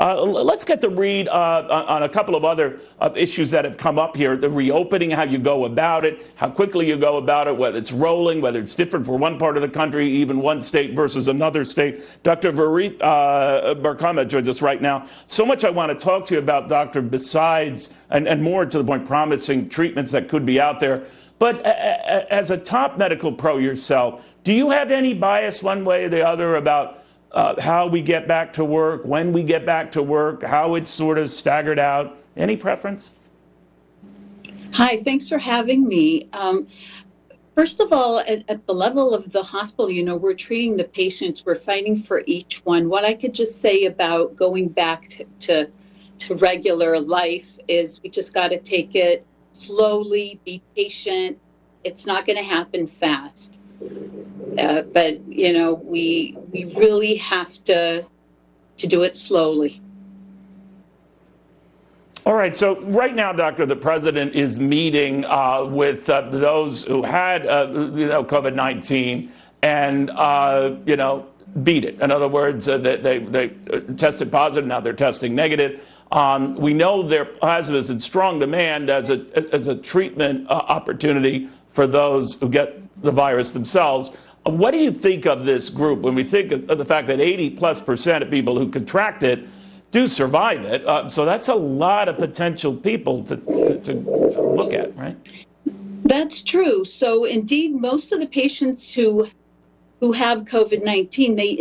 Let's get the read on a couple of other issues that have come up here. The reopening, how you go about it, how quickly you go about it, whether it's rolling, whether it's different for one part of the country, even one state versus another state. Dr. Varit Barkama joins us right now. So much I want to talk to you about, Doctor, besides, and more to the point, promising treatments that could be out there. But as a top medical pro yourself, do you have any bias one way or the other about how we get back to work, when we get back to work, how it's sort of staggered out? Any preference? Hi, thanks for having me. First of all, at the level of the hospital, we're treating the patients, we're fighting for each one. What I could just say about going back to regular life is we just got to take it slowly, be patient. It's not going to happen fast. But, we really have to do it slowly. All right. So right now, Doctor, the president is meeting with those who had, COVID-19 and, beat it. In other words, they tested positive. Now they're testing negative. We know their plasma is in strong demand as a treatment opportunity for those who get the virus themselves. What do you think of this group when we think of the fact that 80+% of people who contract it do survive it? So that's a lot of potential people to look at, right? That's true. So indeed, most of the patients who have COVID-19, they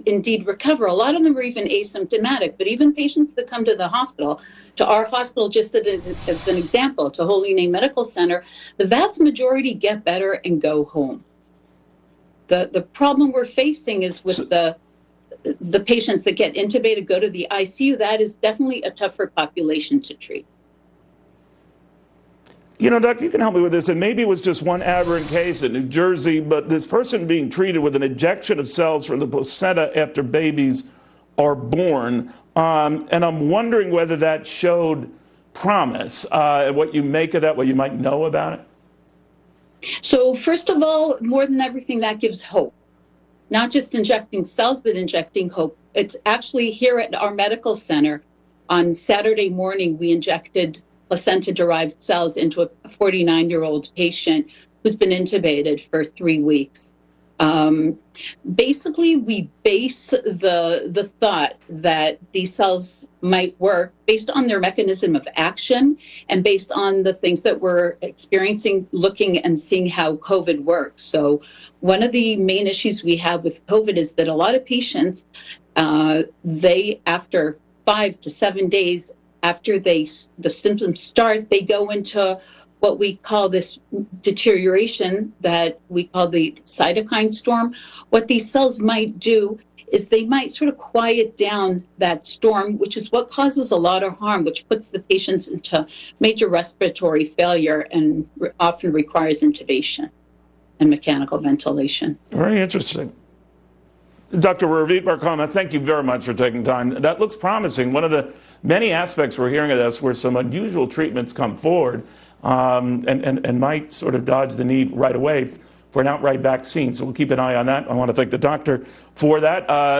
indeed recover. A lot of them are even asymptomatic, but even patients that come to the hospital, to our hospital, just as an example, to Holy Name Medical Center, the vast majority get better and go home. The problem we're facing is with the patients that get intubated, go to the ICU. That is definitely a tougher population to treat. Doctor, you can help me with this, and maybe it was just one aberrant case in New Jersey, but this person being treated with an injection of cells from the placenta after babies are born, and I'm wondering whether that showed promise, what you make of that, what you might know about it. So first of all, more than everything, that gives hope. Not just injecting cells, but injecting hope. It's actually here at our medical center on Saturday morning, we injected placenta-derived cells into a 49-year-old patient who's been intubated for 3 weeks. Basically, we base the thought that these cells might work based on their mechanism of action and based on the things that we're experiencing, looking and seeing how COVID works. So one of the main issues we have with COVID is that a lot of patients, they, after 5 to 7 days after the symptoms start, they go into what we call this deterioration that we call the cytokine storm. What these cells might do is they might sort of quiet down that storm, which is what causes a lot of harm, which puts the patients into major respiratory failure and often requires intubation and mechanical ventilation. Very interesting. Dr. Varit Barkama, thank you very much for taking time. That looks promising. One of the many aspects we're hearing of this where some unusual treatments come forward and might sort of dodge the need right away for an outright vaccine. So we'll keep an eye on that. I want to thank the doctor for that.